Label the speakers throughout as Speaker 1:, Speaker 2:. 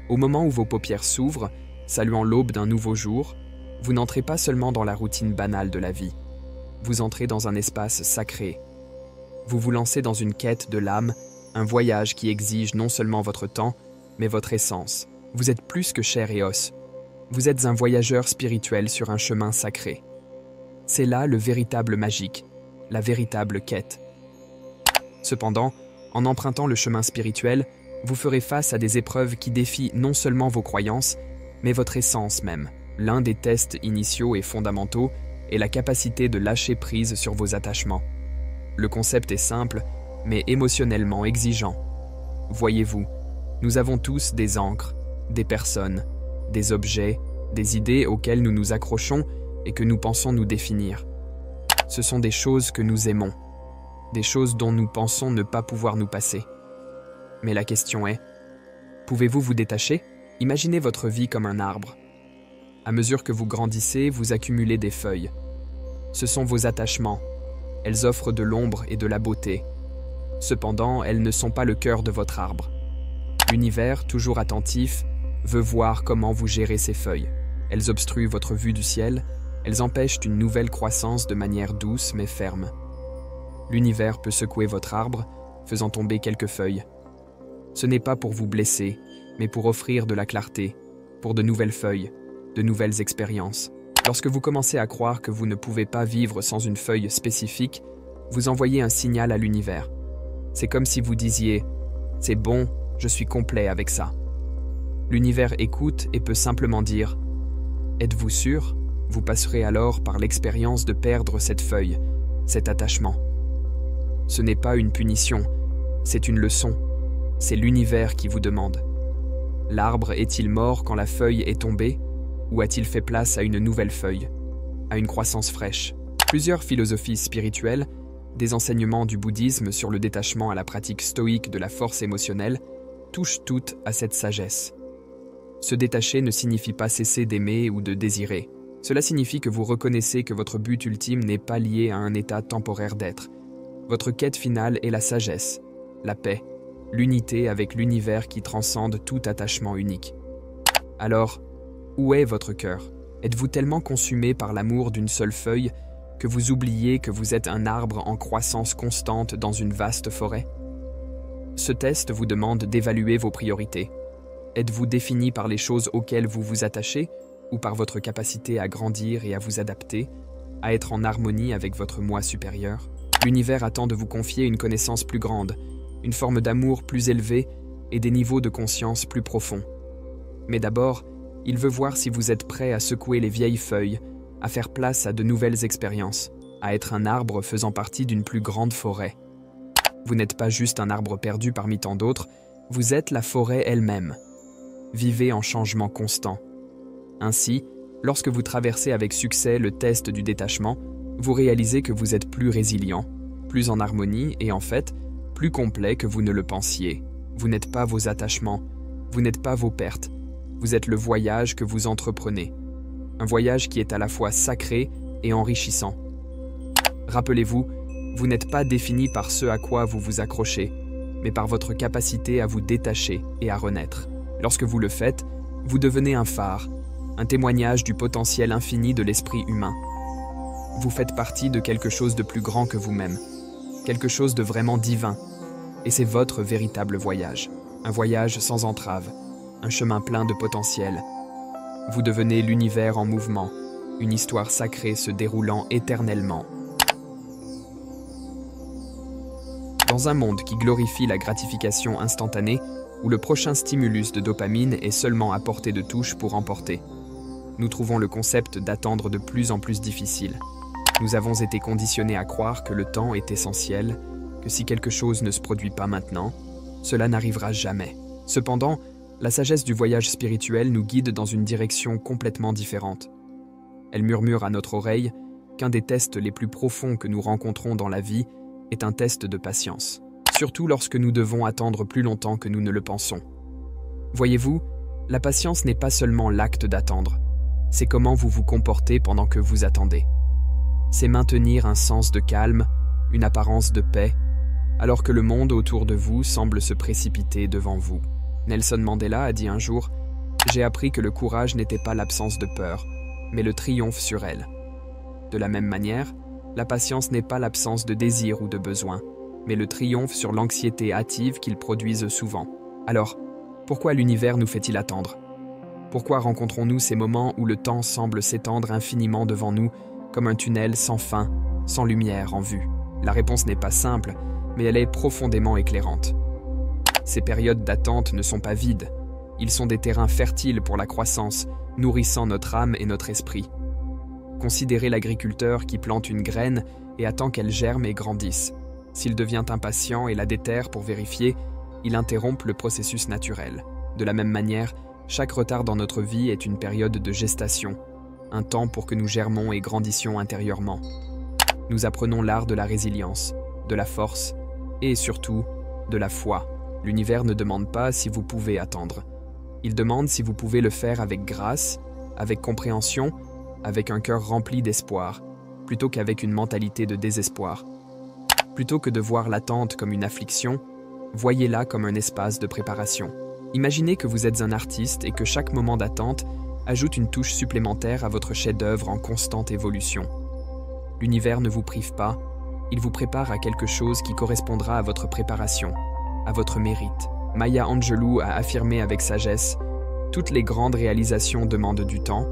Speaker 1: Au moment où vos paupières s'ouvrent, saluant l'aube d'un nouveau jour, vous n'entrez pas seulement dans la routine banale de la vie. Vous entrez dans un espace sacré. Vous vous lancez dans une quête de l'âme, un voyage qui exige non seulement votre temps, mais votre essence. Vous êtes plus que chair et os. Vous êtes un voyageur spirituel sur un chemin sacré. C'est là le véritable magique, la véritable quête. Cependant, en empruntant le chemin spirituel, vous ferez face à des épreuves qui défient non seulement vos croyances, mais votre essence même. L'un des tests initiaux et fondamentaux est la capacité de lâcher prise sur vos attachements. Le concept est simple, mais émotionnellement exigeant. Voyez-vous, nous avons tous des ancres, des personnes, des objets, des idées auxquelles nous nous accrochons et que nous pensons nous définir. Ce sont des choses que nous aimons, des choses dont nous pensons ne pas pouvoir nous passer. Mais la question est, pouvez-vous vous détacher? Imaginez votre vie comme un arbre. À mesure que vous grandissez, vous accumulez des feuilles. Ce sont vos attachements. Elles offrent de l'ombre et de la beauté. Cependant, elles ne sont pas le cœur de votre arbre. L'univers, toujours attentif, veut voir comment vous gérez ces feuilles. Elles obstruent votre vue du ciel, elles empêchent une nouvelle croissance de manière douce mais ferme. L'univers peut secouer votre arbre, faisant tomber quelques feuilles. Ce n'est pas pour vous blesser, mais pour offrir de la clarté, pour de nouvelles feuilles, de nouvelles expériences. Lorsque vous commencez à croire que vous ne pouvez pas vivre sans une feuille spécifique, vous envoyez un signal à l'univers. C'est comme si vous disiez « C'est bon, je suis complet avec ça ». L'univers écoute et peut simplement dire « Êtes-vous sûr ?» Vous passerez alors par l'expérience de perdre cette feuille, cet attachement. Ce n'est pas une punition, c'est une leçon. C'est l'univers qui vous demande. L'arbre est-il mort quand la feuille est tombée, ou a-t-il fait place à une nouvelle feuille, à une croissance fraîche? Plusieurs philosophies spirituelles, des enseignements du bouddhisme sur le détachement à la pratique stoïque de la force émotionnelle, touchent toutes à cette sagesse. Se détacher ne signifie pas cesser d'aimer ou de désirer. Cela signifie que vous reconnaissez que votre but ultime n'est pas lié à un état temporaire d'être. Votre quête finale est la sagesse, la paix, l'unité avec l'univers qui transcende tout attachement unique. Alors, où est votre cœur? Êtes-vous tellement consumé par l'amour d'une seule feuille que vous oubliez que vous êtes un arbre en croissance constante dans une vaste forêt? Ce test vous demande d'évaluer vos priorités. Êtes-vous défini par les choses auxquelles vous vous attachez ou par votre capacité à grandir et à vous adapter, à être en harmonie avec votre moi supérieur? L'univers attend de vous confier une connaissance plus grande, une forme d'amour plus élevée et des niveaux de conscience plus profonds. Mais d'abord, il veut voir si vous êtes prêt à secouer les vieilles feuilles, à faire place à de nouvelles expériences, à être un arbre faisant partie d'une plus grande forêt. Vous n'êtes pas juste un arbre perdu parmi tant d'autres, vous êtes la forêt elle-même. Vivez en changement constant. Ainsi, lorsque vous traversez avec succès le test du détachement, vous réalisez que vous êtes plus résilient, plus en harmonie et en fait, plus complet que vous ne le pensiez. Vous n'êtes pas vos attachements, vous n'êtes pas vos pertes, vous êtes le voyage que vous entreprenez. Un voyage qui est à la fois sacré et enrichissant. Rappelez-vous, vous n'êtes pas défini par ce à quoi vous vous accrochez, mais par votre capacité à vous détacher et à renaître. Lorsque vous le faites, vous devenez un phare, un témoignage du potentiel infini de l'esprit humain. Vous faites partie de quelque chose de plus grand que vous-même, quelque chose de vraiment divin, et c'est votre véritable voyage. Un voyage sans entrave, un chemin plein de potentiel. Vous devenez l'univers en mouvement, une histoire sacrée se déroulant éternellement. Dans un monde qui glorifie la gratification instantanée, où le prochain stimulus de dopamine est seulement à portée de touche pour emporter, nous trouvons le concept d'attendre de plus en plus difficile. Nous avons été conditionnés à croire que le temps est essentiel, que si quelque chose ne se produit pas maintenant, cela n'arrivera jamais. Cependant, la sagesse du voyage spirituel nous guide dans une direction complètement différente. Elle murmure à notre oreille qu'un des tests les plus profonds que nous rencontrons dans la vie est un test de patience, surtout lorsque nous devons attendre plus longtemps que nous ne le pensons. Voyez-vous, la patience n'est pas seulement l'acte d'attendre, c'est comment vous vous comportez pendant que vous attendez. C'est maintenir un sens de calme, une apparence de paix, alors que le monde autour de vous semble se précipiter devant vous. Nelson Mandela a dit un jour « J'ai appris que le courage n'était pas l'absence de peur, mais le triomphe sur elle. » De la même manière, la patience n'est pas l'absence de désir ou de besoin, mais le triomphe sur l'anxiété hâtive qu'ils produisent souvent. Alors, pourquoi l'univers nous fait-il attendre? Pourquoi rencontrons-nous ces moments où le temps semble s'étendre infiniment devant nous, comme un tunnel sans fin, sans lumière en vue? La réponse n'est pas simple, mais elle est profondément éclairante. Ces périodes d'attente ne sont pas vides. Ils sont des terrains fertiles pour la croissance, nourrissant notre âme et notre esprit. Considérez l'agriculteur qui plante une graine et attend qu'elle germe et grandisse. S'il devient impatient et la déterre pour vérifier, il interrompt le processus naturel. De la même manière, chaque retard dans notre vie est une période de gestation, un temps pour que nous germons et grandissions intérieurement. Nous apprenons l'art de la résilience, de la force et surtout de la foi. L'univers ne demande pas si vous pouvez attendre. Il demande si vous pouvez le faire avec grâce, avec compréhension, avec un cœur rempli d'espoir, plutôt qu'avec une mentalité de désespoir. Plutôt que de voir l'attente comme une affliction, voyez-la comme un espace de préparation. Imaginez que vous êtes un artiste et que chaque moment d'attente ajoute une touche supplémentaire à votre chef-d'œuvre en constante évolution. L'univers ne vous prive pas, il vous prépare à quelque chose qui correspondra à votre préparation, à votre mérite. Maya Angelou a affirmé avec sagesse « Toutes les grandes réalisations demandent du temps,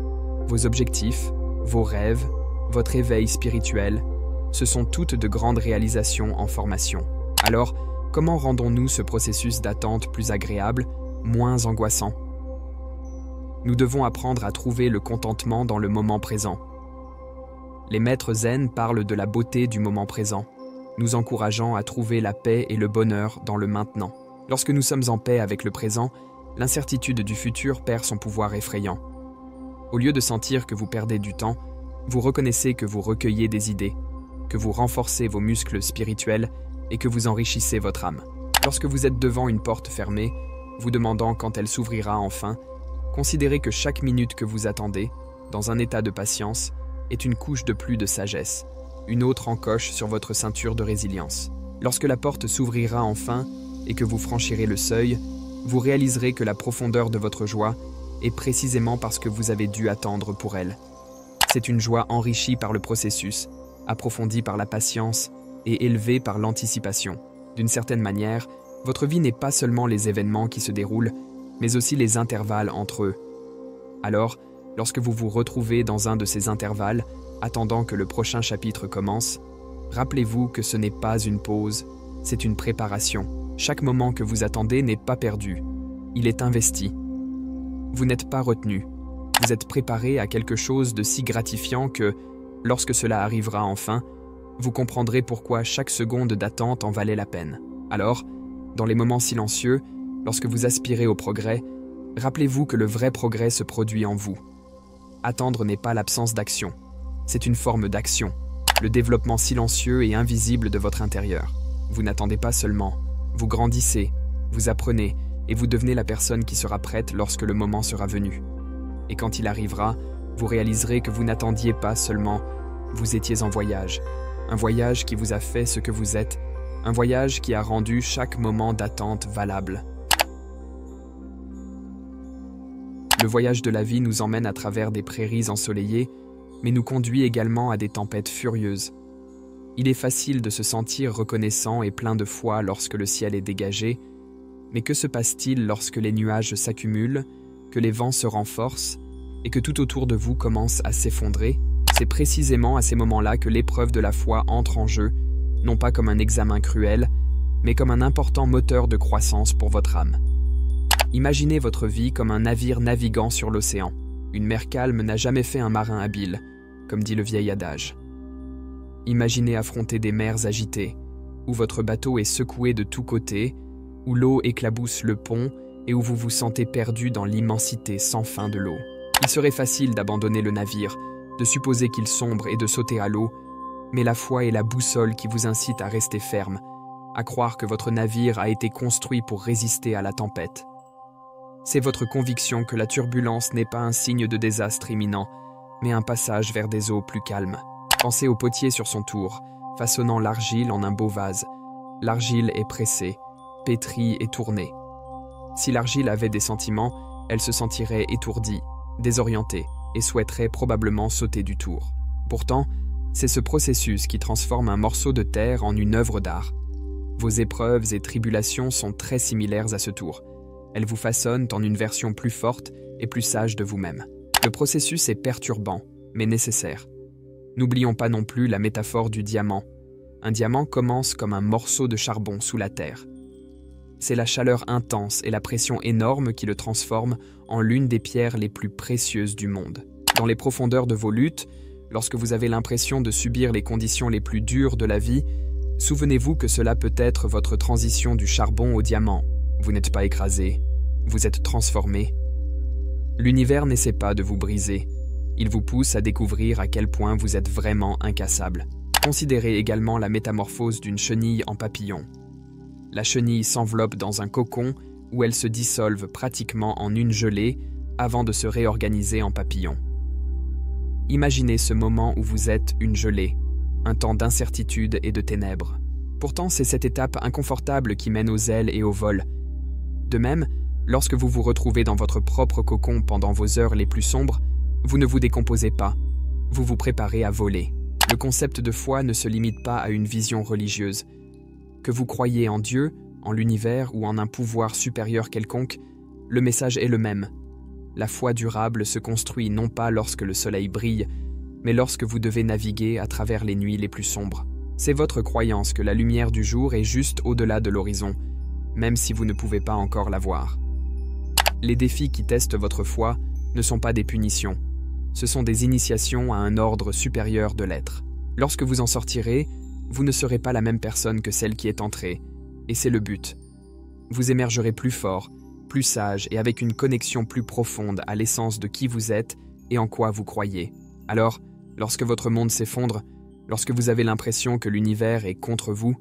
Speaker 1: vos objectifs, vos rêves, votre éveil spirituel, ce sont toutes de grandes réalisations en formation. » Alors, comment rendons-nous ce processus d'attente plus agréable, moins angoissant? Nous devons apprendre à trouver le contentement dans le moment présent. Les maîtres zen parlent de la beauté du moment présent, nous encourageant à trouver la paix et le bonheur dans le maintenant. Lorsque nous sommes en paix avec le présent, l'incertitude du futur perd son pouvoir effrayant. Au lieu de sentir que vous perdez du temps, vous reconnaissez que vous recueillez des idées, que vous renforcez vos muscles spirituels et que vous enrichissez votre âme. Lorsque vous êtes devant une porte fermée, vous demandant quand elle s'ouvrira enfin, considérez que chaque minute que vous attendez, dans un état de patience, est une couche de plus de sagesse, une autre encoche sur votre ceinture de résilience. Lorsque la porte s'ouvrira enfin et que vous franchirez le seuil, vous réaliserez que la profondeur de votre joie est précisément parce que vous avez dû attendre pour elle. C'est une joie enrichie par le processus, approfondie par la patience et élevée par l'anticipation. D'une certaine manière, votre vie n'est pas seulement les événements qui se déroulent, mais aussi les intervalles entre eux. Alors, lorsque vous vous retrouvez dans un de ces intervalles, attendant que le prochain chapitre commence, rappelez-vous que ce n'est pas une pause, c'est une préparation. Chaque moment que vous attendez n'est pas perdu, il est investi. Vous n'êtes pas retenu, vous êtes préparé à quelque chose de si gratifiant que, lorsque cela arrivera enfin, vous comprendrez pourquoi chaque seconde d'attente en valait la peine. Alors, dans les moments silencieux, lorsque vous aspirez au progrès, rappelez-vous que le vrai progrès se produit en vous. Attendre n'est pas l'absence d'action, c'est une forme d'action, le développement silencieux et invisible de votre intérieur. Vous n'attendez pas seulement, vous grandissez, vous apprenez et vous devenez la personne qui sera prête lorsque le moment sera venu. Et quand il arrivera, vous réaliserez que vous n'attendiez pas seulement, vous étiez en voyage. Un voyage qui vous a fait ce que vous êtes, un voyage qui a rendu chaque moment d'attente valable. Le voyage de la vie nous emmène à travers des prairies ensoleillées, mais nous conduit également à des tempêtes furieuses. Il est facile de se sentir reconnaissant et plein de foi lorsque le ciel est dégagé, mais que se passe-t-il lorsque les nuages s'accumulent, que les vents se renforcent et que tout autour de vous commence à s'effondrer? C'est précisément à ces moments-là que l'épreuve de la foi entre en jeu, non pas comme un examen cruel, mais comme un important moteur de croissance pour votre âme. Imaginez votre vie comme un navire naviguant sur l'océan. Une mer calme n'a jamais fait un marin habile, comme dit le vieil adage. Imaginez affronter des mers agitées, où votre bateau est secoué de tous côtés, où l'eau éclabousse le pont et où vous vous sentez perdu dans l'immensité sans fin de l'eau. Il serait facile d'abandonner le navire, de supposer qu'il sombre et de sauter à l'eau, mais la foi est la boussole qui vous incite à rester ferme, à croire que votre navire a été construit pour résister à la tempête. C'est votre conviction que la turbulence n'est pas un signe de désastre imminent, mais un passage vers des eaux plus calmes. Pensez au potier sur son tour, façonnant l'argile en un beau vase. L'argile est pressée, pétrie et tournée. Si l'argile avait des sentiments, elle se sentirait étourdie, désorientée et souhaiterait probablement sauter du tour. Pourtant, c'est ce processus qui transforme un morceau de terre en une œuvre d'art. Vos épreuves et tribulations sont très similaires à ce tour. Elles vous façonnent en une version plus forte et plus sage de vous-même. Le processus est perturbant, mais nécessaire. N'oublions pas non plus la métaphore du diamant. Un diamant commence comme un morceau de charbon sous la terre. C'est la chaleur intense et la pression énorme qui le transforment en l'une des pierres les plus précieuses du monde. Dans les profondeurs de vos luttes, lorsque vous avez l'impression de subir les conditions les plus dures de la vie, souvenez-vous que cela peut être votre transition du charbon au diamant. Vous n'êtes pas écrasé, vous êtes transformé. L'univers n'essaie pas de vous briser. Il vous pousse à découvrir à quel point vous êtes vraiment incassable. Considérez également la métamorphose d'une chenille en papillon. La chenille s'enveloppe dans un cocon où elle se dissolve pratiquement en une gelée avant de se réorganiser en papillon. Imaginez ce moment où vous êtes une gelée, un temps d'incertitude et de ténèbres. Pourtant, c'est cette étape inconfortable qui mène aux ailes et au vol. De même, lorsque vous vous retrouvez dans votre propre cocon pendant vos heures les plus sombres, vous ne vous décomposez pas, vous vous préparez à voler. Le concept de foi ne se limite pas à une vision religieuse. Que vous croyiez en Dieu, en l'univers ou en un pouvoir supérieur quelconque, le message est le même. La foi durable se construit non pas lorsque le soleil brille, mais lorsque vous devez naviguer à travers les nuits les plus sombres. C'est votre croyance que la lumière du jour est juste au-delà de l'horizon, même si vous ne pouvez pas encore la voir. Les défis qui testent votre foi ne sont pas des punitions. Ce sont des initiations à un ordre supérieur de l'être. Lorsque vous en sortirez, vous ne serez pas la même personne que celle qui est entrée, et c'est le but. Vous émergerez plus fort, plus sage et avec une connexion plus profonde à l'essence de qui vous êtes et en quoi vous croyez. Alors, lorsque votre monde s'effondre, lorsque vous avez l'impression que l'univers est contre vous,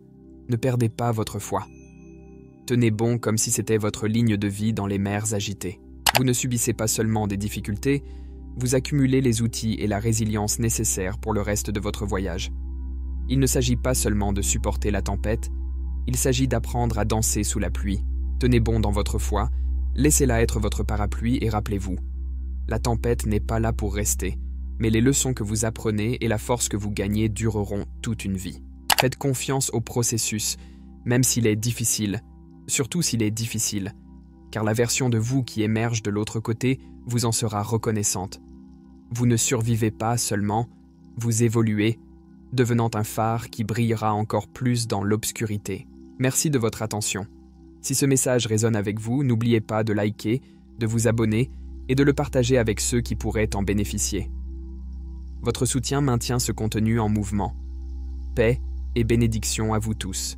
Speaker 1: ne perdez pas votre foi. Tenez bon comme si c'était votre ligne de vie dans les mers agitées. Vous ne subissez pas seulement des difficultés, vous accumulez les outils et la résilience nécessaires pour le reste de votre voyage. Il ne s'agit pas seulement de supporter la tempête, il s'agit d'apprendre à danser sous la pluie. Tenez bon dans votre foi, laissez-la être votre parapluie et rappelez-vous, la tempête n'est pas là pour rester, mais les leçons que vous apprenez et la force que vous gagnez dureront toute une vie. Faites confiance au processus, même s'il est difficile, surtout s'il est difficile, car la version de vous qui émerge de l'autre côté vous en sera reconnaissante. Vous ne survivez pas seulement, vous évoluez, devenant un phare qui brillera encore plus dans l'obscurité. Merci de votre attention. Si ce message résonne avec vous, n'oubliez pas de liker, de vous abonner et de le partager avec ceux qui pourraient en bénéficier. Votre soutien maintient ce contenu en mouvement. Paix et bénédiction à vous tous.